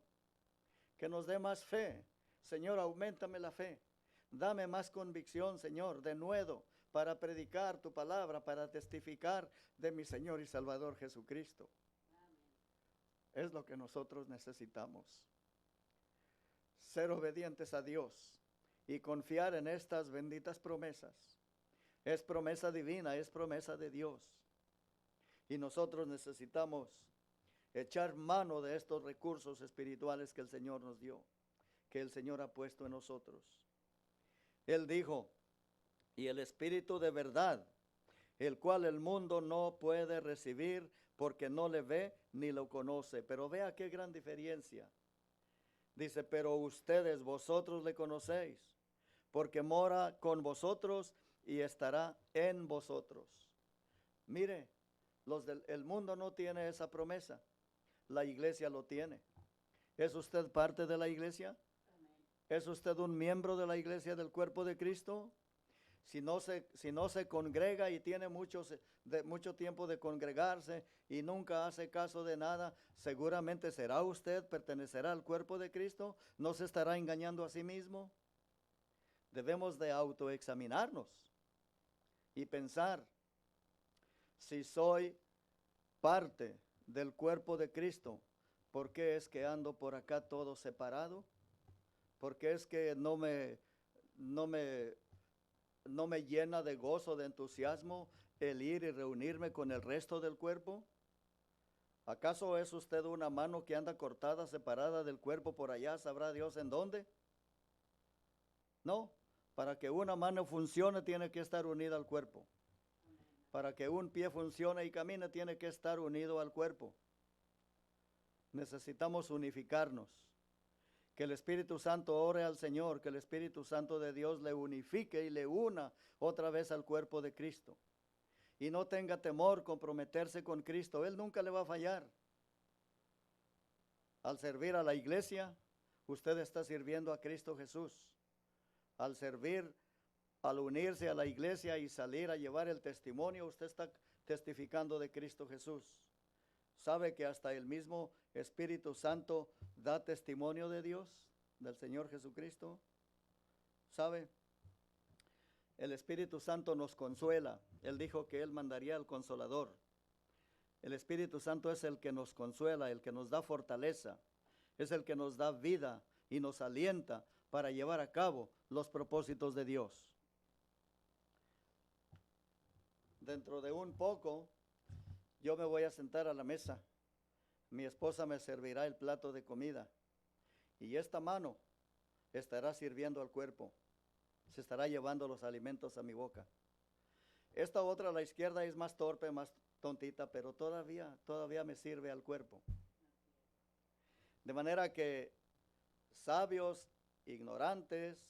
que nos dé más fe. Señor, auméntame la fe. Dame más convicción, Señor, de nuevo, para predicar tu palabra, para testificar de mi Señor y Salvador Jesucristo. Es lo que nosotros necesitamos. Ser obedientes a Dios y confiar en estas benditas promesas. Es promesa divina, es promesa de Dios. Y nosotros necesitamos echar mano de estos recursos espirituales que el Señor nos dio, que el Señor ha puesto en nosotros. Él dijo, y el Espíritu de verdad, el cual el mundo no puede recibir porque no le ve ni lo conoce. Pero vea qué gran diferencia. Dice, pero ustedes, vosotros le conocéis, porque mora con vosotros y estará en vosotros. Mire, el mundo no tiene esa promesa. La iglesia lo tiene. ¿Es usted parte de la iglesia? ¿Es usted un miembro de la iglesia del cuerpo de Cristo? Si no se congrega y tiene mucho tiempo de congregarse y nunca hace caso de nada, seguramente será usted, pertenecerá al cuerpo de Cristo, no se estará engañando a sí mismo. Debemos de autoexaminarnos y pensar, si soy parte del cuerpo de Cristo, ¿por qué es que ando por acá todo separado? ¿Por qué es que no me llena de gozo, de entusiasmo el ir y reunirme con el resto del cuerpo? ¿Acaso es usted una mano que anda cortada, separada del cuerpo por allá, sabrá Dios en dónde? No, para que una mano funcione tiene que estar unida al cuerpo. Para que un pie funcione y camine tiene que estar unido al cuerpo. Necesitamos unificarnos. Que el Espíritu Santo ore al Señor, que el Espíritu Santo de Dios le unifique y le una otra vez al cuerpo de Cristo. Y no tenga temor comprometerse con Cristo, Él nunca le va a fallar. Al servir a la iglesia, usted está sirviendo a Cristo Jesús. Al unirse a la iglesia y salir a llevar el testimonio, usted está testificando de Cristo Jesús. ¿Sabe que hasta el mismo Espíritu Santo da testimonio de Dios, del Señor Jesucristo? ¿Sabe? El Espíritu Santo nos consuela. Él dijo que Él mandaría al Consolador. El Espíritu Santo es el que nos consuela, el que nos da fortaleza, es el que nos da vida y nos alienta para llevar a cabo los propósitos de Dios. Dentro de un poco, yo me voy a sentar a la mesa. Mi esposa me servirá el plato de comida. Y esta mano estará sirviendo al cuerpo. Se estará llevando los alimentos a mi boca. Esta otra, a la izquierda, es más torpe, más tontita, pero todavía me sirve al cuerpo. De manera que sabios, ignorantes,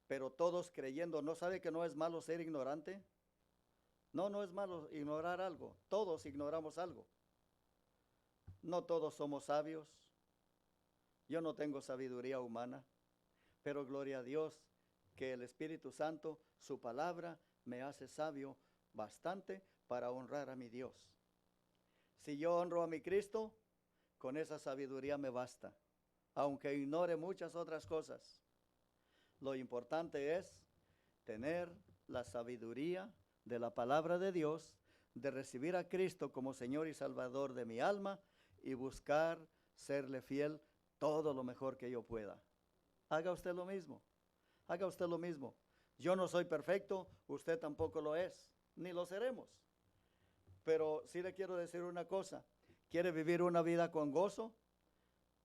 pero todos creyendo. ¿No sabe que no es malo ser ignorante? No es malo ignorar algo. Todos ignoramos algo. No todos somos sabios. Yo no tengo sabiduría humana, pero gloria a Dios que el Espíritu Santo, su palabra, me hace sabio bastante para honrar a mi Dios. Si yo honro a mi Cristo, con esa sabiduría me basta, aunque ignore muchas otras cosas. Lo importante es tener la sabiduría de la palabra de Dios, de recibir a Cristo como Señor y Salvador de mi alma y buscar serle fiel todo lo mejor que yo pueda. Haga usted lo mismo. Haga usted lo mismo. Yo no soy perfecto, usted tampoco lo es, ni lo seremos. Pero sí le quiero decir una cosa. ¿Quiere vivir una vida con gozo?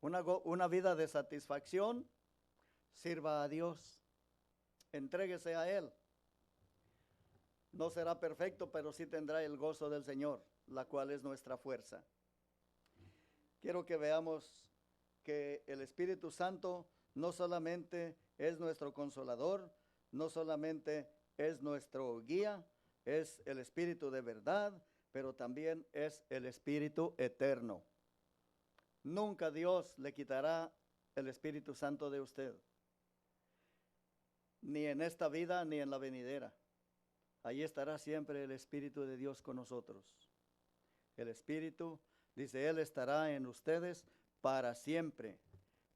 una vida de satisfacción, sirva a Dios, entréguese a Él. No será perfecto, pero sí tendrá el gozo del Señor, la cual es nuestra fuerza. Quiero que veamos que el Espíritu Santo no solamente es nuestro consolador, no solamente es nuestro guía, es el Espíritu de verdad, pero también es el Espíritu eterno. Nunca Dios le quitará el Espíritu Santo de usted, ni en esta vida ni en la venidera. Ahí estará siempre el Espíritu de Dios con nosotros. El Espíritu, dice, Él estará en ustedes para siempre,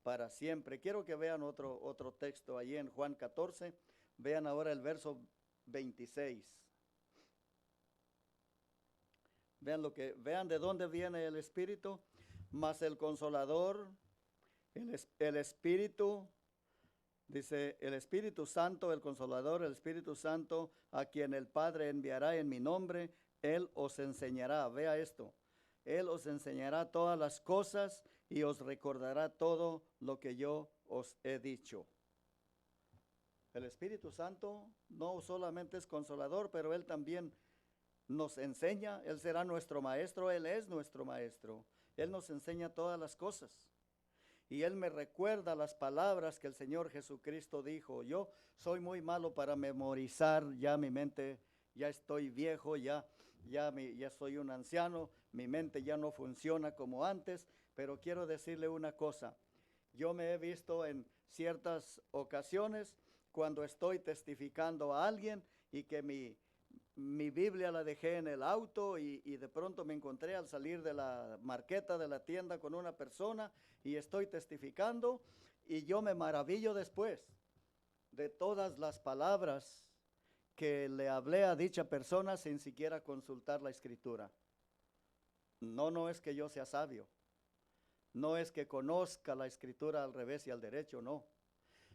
para siempre. Quiero que vean otro texto allí en Juan 14. Vean ahora el verso 26. Vean de dónde viene el Espíritu. Mas el Consolador, el Espíritu, dice, el Espíritu Santo, el Consolador, el Espíritu Santo, a quien el Padre enviará en mi nombre, Él os enseñará. Vea esto. Él os enseñará todas las cosas y os recordará todo lo que yo os he dicho. El Espíritu Santo no solamente es consolador, pero Él también nos enseña. Él será nuestro maestro, Él es nuestro maestro. Él nos enseña todas las cosas. Y Él me recuerda las palabras que el Señor Jesucristo dijo. Yo soy muy malo para memorizar, ya mi mente, ya estoy viejo, ya soy un anciano, mi mente ya no funciona como antes, pero quiero decirle una cosa. Yo me he visto en ciertas ocasiones cuando estoy testificando a alguien y que mi Biblia la dejé en el auto y de pronto me encontré al salir de la marqueta de la tienda con una persona y estoy testificando y yo me maravillo después de todas las palabras que le hablé a dicha persona sin siquiera consultar la escritura. No es que yo sea sabio, no es que conozca la escritura al revés y al derecho, no.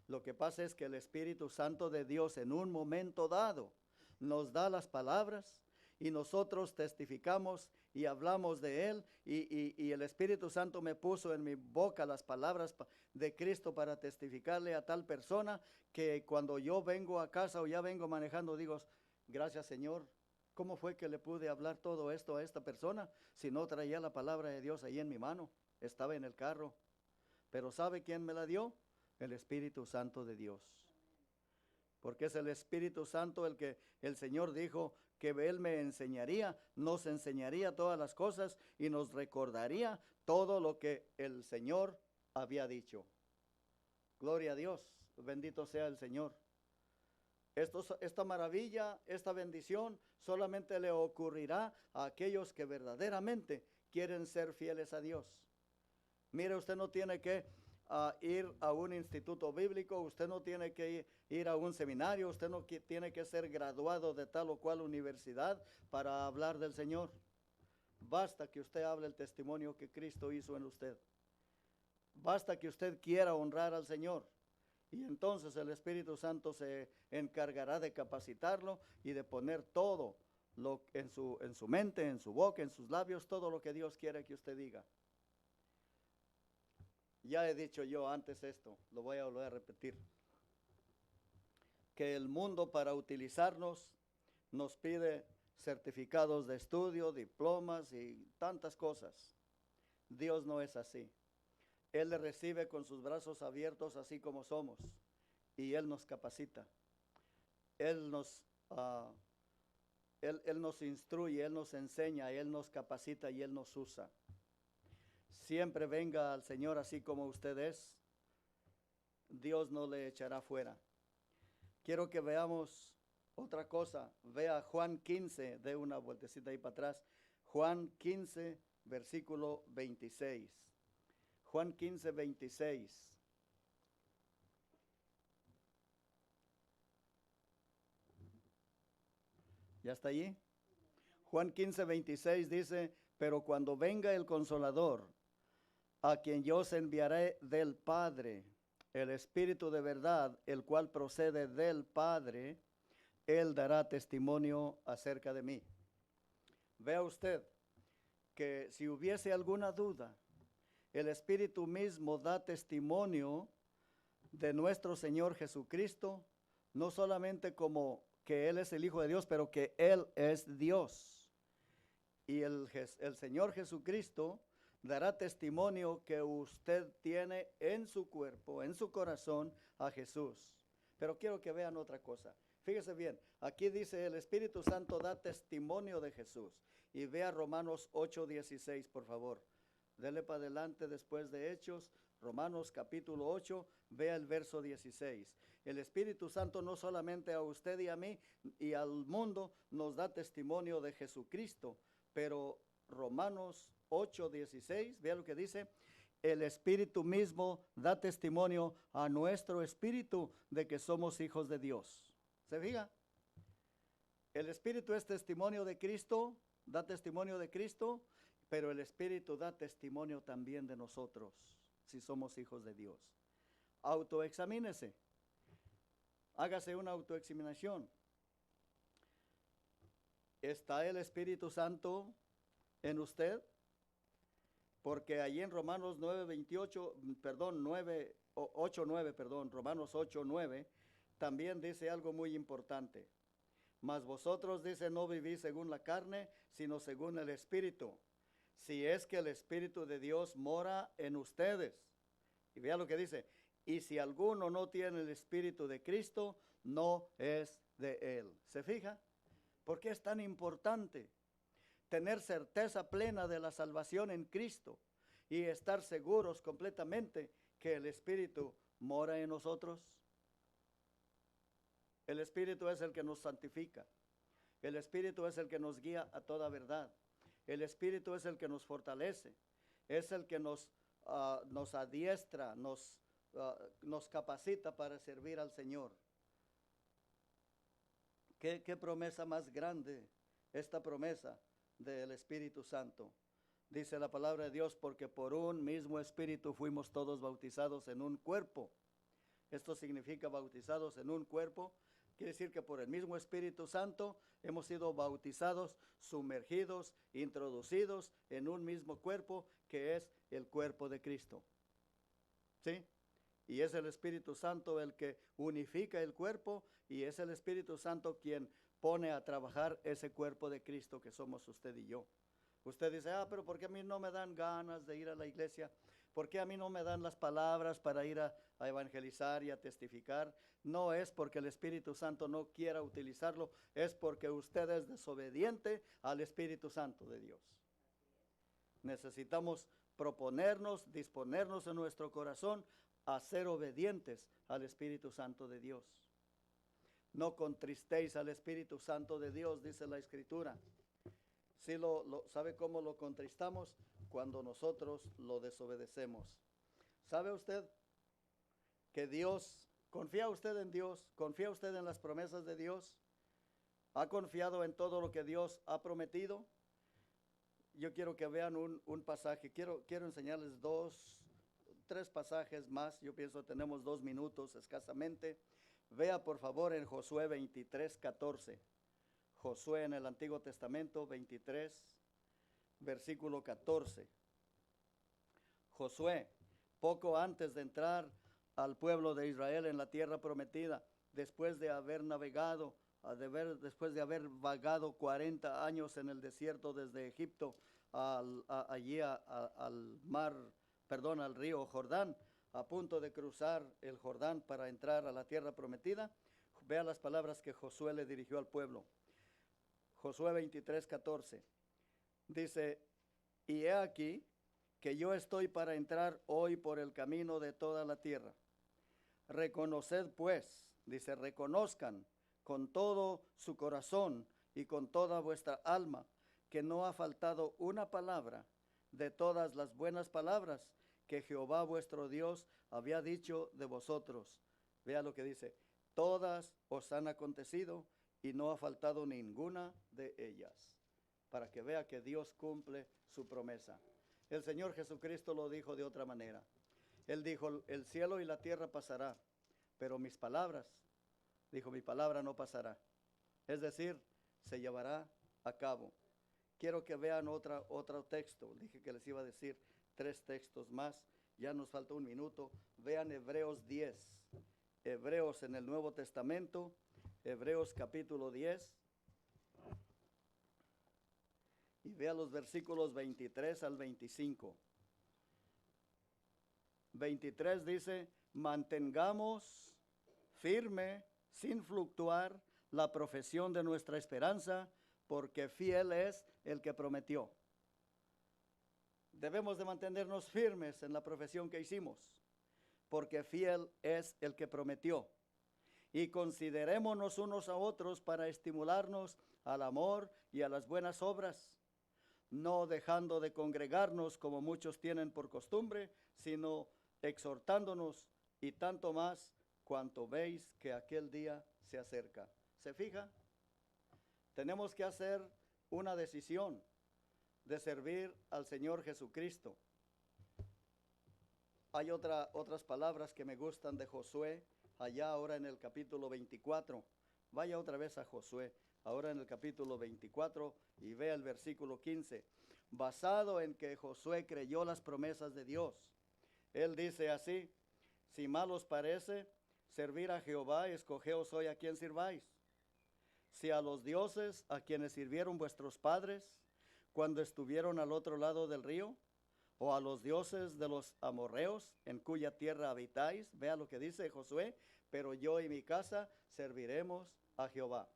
Lo que pasa es que el Espíritu Santo de Dios en un momento dado nos da las palabras y nosotros testificamos y hablamos de Él y el Espíritu Santo me puso en mi boca las palabras de Cristo para testificarle a tal persona que cuando yo vengo a casa o ya vengo manejando digo, gracias Señor, ¿cómo fue que le pude hablar todo esto a esta persona si no traía la palabra de Dios ahí en mi mano? Estaba en el carro, pero ¿sabe quién me la dio? El Espíritu Santo de Dios. Porque es el Espíritu Santo el que el Señor dijo que Él me enseñaría, nos enseñaría todas las cosas y nos recordaría todo lo que el Señor había dicho. Gloria a Dios, bendito sea el Señor. Esta maravilla, esta bendición solamente le ocurrirá a aquellos que verdaderamente quieren ser fieles a Dios. Mire, usted no tiene que ir a un instituto bíblico, usted no tiene que ir a un seminario, usted no tiene que ser graduado de tal o cual universidad para hablar del Señor. Basta que usted hable el testimonio que Cristo hizo en usted. Basta que usted quiera honrar al Señor. Y entonces el Espíritu Santo se encargará de capacitarlo y de poner todo en su mente, en su boca, en sus labios, todo lo que Dios quiere que usted diga. Ya he dicho yo antes esto, lo voy a volver a repetir, que el mundo para utilizarnos nos pide certificados de estudio, diplomas y tantas cosas. Dios no es así. Él le recibe con sus brazos abiertos así como somos y Él nos capacita. Él nos instruye, Él nos enseña, Él nos capacita y Él nos usa. Siempre venga al Señor así como usted es. Dios no le echará fuera. Quiero que veamos otra cosa. Vea Juan 15, dé una vueltecita ahí para atrás. Juan 15, versículo 26. Juan 15, 26. ¿Ya está allí? Juan 15, 26 dice, pero cuando venga el Consolador, a quien yo os enviaré del Padre, el Espíritu de verdad, el cual procede del Padre, Él dará testimonio acerca de mí. Vea usted que si hubiese alguna duda el Espíritu mismo da testimonio de nuestro Señor Jesucristo, no solamente como que Él es el Hijo de Dios, pero que Él es Dios. Y el Señor Jesucristo dará testimonio que usted tiene en su cuerpo, en su corazón, a Jesús. Pero quiero que vean otra cosa. Fíjese bien, aquí dice el Espíritu Santo da testimonio de Jesús. Y vea Romanos 8:16, por favor. Dele para adelante después de Hechos, Romanos capítulo 8, vea el verso 16. El Espíritu Santo no solamente a usted y a mí y al mundo nos da testimonio de Jesucristo, pero Romanos 8:16, vea lo que dice, el Espíritu mismo da testimonio a nuestro espíritu de que somos hijos de Dios. ¿Se fija? El Espíritu es testimonio de Cristo, da testimonio de Cristo, pero el Espíritu da testimonio también de nosotros, si somos hijos de Dios. Autoexamínese, hágase una autoexaminación. ¿Está el Espíritu Santo en usted? Porque allí en Romanos 8:9, también dice algo muy importante. Mas vosotros, dice, no vivís según la carne, sino según el Espíritu. Si es que el Espíritu de Dios mora en ustedes. Y vea lo que dice, y si alguno no tiene el Espíritu de Cristo, no es de él. ¿Se fija? ¿Por qué es tan importante tener certeza plena de la salvación en Cristo y estar seguros completamente que el Espíritu mora en nosotros? El Espíritu es el que nos santifica. El Espíritu es el que nos guía a toda verdad. El Espíritu es el que nos fortalece. Es el que nos adiestra, nos capacita para servir al Señor. ¿Qué promesa más grande esta promesa del Espíritu Santo? Dice la palabra de Dios, porque por un mismo Espíritu fuimos todos bautizados en un cuerpo. Esto significa bautizados en un cuerpo. Quiere decir que por el mismo Espíritu Santo hemos sido bautizados, sumergidos, introducidos en un mismo cuerpo que es el cuerpo de Cristo. ¿Sí? Y es el Espíritu Santo el que unifica el cuerpo y es el Espíritu Santo quien pone a trabajar ese cuerpo de Cristo que somos usted y yo. Usted dice, pero ¿por qué a mí no me dan ganas de ir a la iglesia? ¿Por qué a mí no me dan las palabras para ir a evangelizar y a testificar? No es porque el Espíritu Santo no quiera utilizarlo, es porque usted es desobediente al Espíritu Santo de Dios. Necesitamos proponernos, disponernos en nuestro corazón a ser obedientes al Espíritu Santo de Dios. No contristéis al Espíritu Santo de Dios, dice la Escritura. ¿Sí sabe cómo lo contristamos? Cuando nosotros lo desobedecemos. ¿Sabe usted que Dios, confía usted en Dios, confía usted en las promesas de Dios? ¿Ha confiado en todo lo que Dios ha prometido? Yo quiero que vean un pasaje, quiero enseñarles 3 pasajes más, yo pienso tenemos 2 minutos escasamente. Vea por favor en Josué 23:14. Josué en el Antiguo Testamento 23, versículo 14. Josué, poco antes de entrar al pueblo de Israel en la tierra prometida, después de haber navegado, después de haber vagado 40 años en el desierto desde Egipto allí al río Jordán, a punto de cruzar el Jordán para entrar a la tierra prometida, vea las palabras que Josué le dirigió al pueblo. Josué 23:14 dice, y he aquí que yo estoy para entrar hoy por el camino de toda la tierra. Reconoced pues, dice, reconozcan con todo su corazón y con toda vuestra alma que no ha faltado una palabra de todas las buenas palabras que Jehová vuestro Dios había dicho de vosotros. Vea lo que dice, todas os han acontecido y no ha faltado ninguna de ellas, para que vea que Dios cumple su promesa. El Señor Jesucristo lo dijo de otra manera. Él dijo, el cielo y la tierra pasará, pero mis palabras, dijo, mi palabra no pasará. Es decir, se llevará a cabo. Quiero que vean otro texto, dije que les iba a decir 3 textos más. Ya nos falta un minuto. Vean Hebreos 10. Hebreos en el Nuevo Testamento. Hebreos capítulo 10. Y vea los versículos 23 al 25. 23 dice, mantengamos firme, sin fluctuar, la profesión de nuestra esperanza, porque fiel es el que prometió. Debemos de mantenernos firmes en la profesión que hicimos, porque fiel es el que prometió. Y considerémonos unos a otros para estimularnos al amor y a las buenas obras, no dejando de congregarnos como muchos tienen por costumbre, sino exhortándonos, y tanto más cuanto veis que aquel día se acerca. ¿Se fija? Tenemos que hacer una decisión de servir al Señor Jesucristo. Hay otras palabras que me gustan de Josué, allá ahora en el capítulo 24. Vaya otra vez a Josué, ahora en el capítulo 24, y vea el versículo 15. Basado en que Josué creyó las promesas de Dios. Él dice así, si mal os parece servir a Jehová, escogeos hoy a quién sirváis. Si a los dioses a quienes sirvieron vuestros padres cuando estuvieron al otro lado del río, o a los dioses de los amorreos en cuya tierra habitáis. Vea lo que dice Josué, pero yo y mi casa serviremos a Jehová.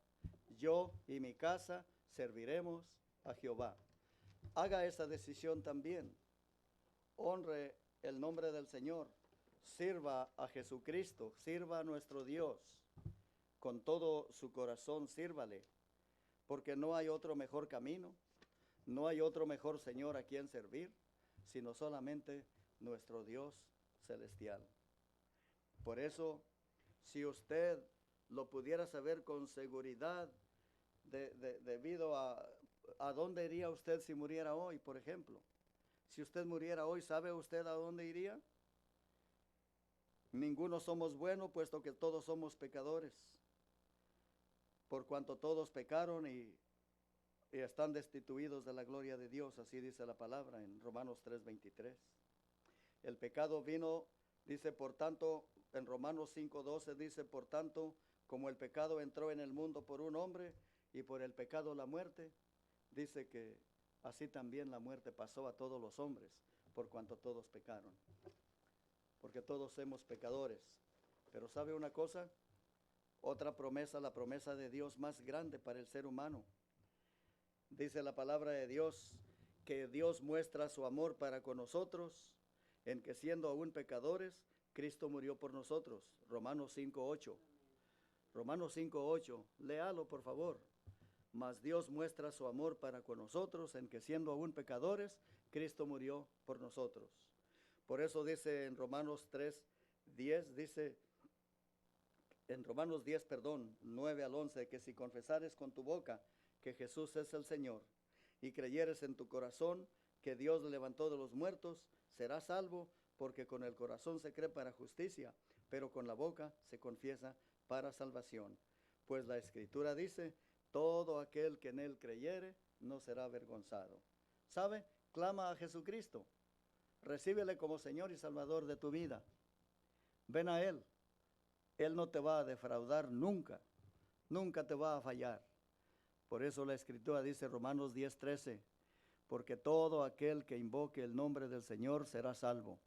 Yo y mi casa serviremos a Jehová. Haga esa decisión también. Honre el nombre del Señor. Sirva a Jesucristo, sirva a nuestro Dios. Con todo su corazón sírvale, porque no hay otro mejor camino, no hay otro mejor Señor a quien servir, sino solamente nuestro Dios celestial. Por eso, si usted lo pudiera saber con seguridad, debido a dónde iría usted si muriera hoy, por ejemplo. Si usted muriera hoy, ¿sabe usted a dónde iría? Ninguno somos buenos, puesto que todos somos pecadores. Por cuanto todos pecaron y están destituidos de la gloria de Dios, así dice la palabra en Romanos 3:23. El pecado vino, dice, por tanto, en Romanos 5:12 dice, por tanto, como el pecado entró en el mundo por un hombre y por el pecado la muerte, dice que así también la muerte pasó a todos los hombres, por cuanto todos pecaron. Porque todos somos pecadores. Pero ¿sabe una cosa? Otra promesa, la promesa de Dios más grande para el ser humano. Dice la palabra de Dios que Dios muestra su amor para con nosotros, en que siendo aún pecadores, Cristo murió por nosotros. Romanos 5:8. Romanos 5:8. Léalo, por favor. Mas Dios muestra su amor para con nosotros, en que siendo aún pecadores, Cristo murió por nosotros. Por eso dice en Romanos 3:10, dice, en Romanos 9 al 11, que si confesares con tu boca que Jesús es el Señor, y creyeres en tu corazón que Dios le levantó de los muertos, serás salvo, porque con el corazón se cree para justicia, pero con la boca se confiesa para salvación. Pues la Escritura dice, todo aquel que en él creyere no será avergonzado. ¿Sabe? Clama a Jesucristo. Recíbele como Señor y Salvador de tu vida. Ven a Él. Él no te va a defraudar nunca. Nunca te va a fallar. Por eso la Escritura dice, Romanos 10:13, porque todo aquel que invoque el nombre del Señor será salvo.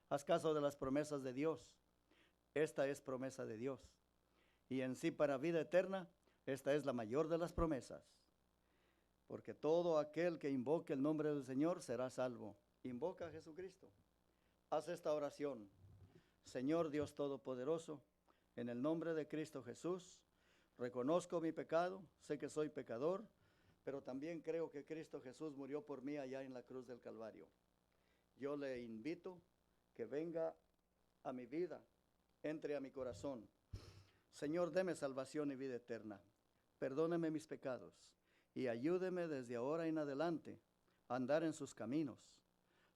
Haz caso de las promesas de Dios. Esta es promesa de Dios. Y en sí para vida eterna, esta es la mayor de las promesas. Porque todo aquel que invoque el nombre del Señor será salvo. Invoca a Jesucristo. Haz esta oración. Señor Dios Todopoderoso, en el nombre de Cristo Jesús, reconozco mi pecado, sé que soy pecador, pero también creo que Cristo Jesús murió por mí allá en la cruz del Calvario. Yo le invito que venga a mi vida, entre a mi corazón. Señor, deme salvación y vida eterna. Perdóneme mis pecados y ayúdeme desde ahora en adelante a andar en sus caminos.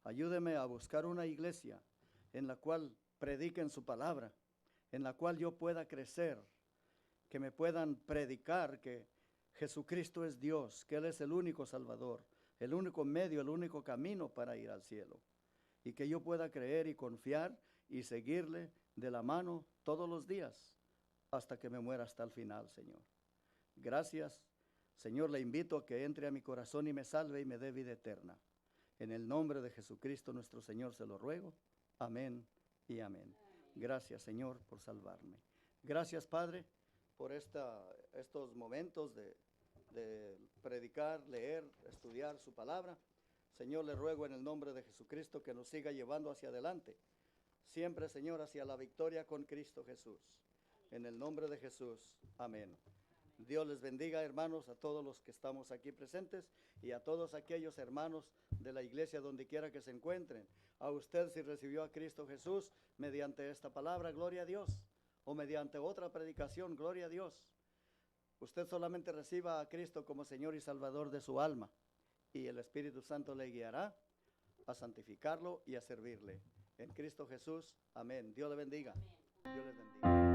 Ayúdeme a buscar una iglesia en la cual prediquen su palabra, en la cual yo pueda crecer, que me puedan predicar que Jesucristo es Dios, que Él es el único Salvador, el único medio, el único camino para ir al cielo. y que yo pueda creer y confiar y seguirle de la mano todos los días hasta que me muera hasta el final, Señor. Gracias, Señor, le invito a que entre a mi corazón y me salve y me dé vida eterna. En el nombre de Jesucristo nuestro Señor se lo ruego. Amén y amén. Gracias, Señor, por salvarme. Gracias, Padre, por estos momentos de predicar, leer, estudiar su palabra. Señor, le ruego en el nombre de Jesucristo que nos siga llevando hacia adelante. Siempre, Señor, hacia la victoria con Cristo Jesús. En el nombre de Jesús. Amén. Dios les bendiga, hermanos, a todos los que estamos aquí presentes y a todos aquellos hermanos de la iglesia donde quiera que se encuentren. A usted, si recibió a Cristo Jesús mediante esta palabra, gloria a Dios, o mediante otra predicación, gloria a Dios. Usted solamente reciba a Cristo como Señor y Salvador de su alma y el Espíritu Santo le guiará a santificarlo y a servirle. En Cristo Jesús, amén. Dios le bendiga. Dios les bendiga.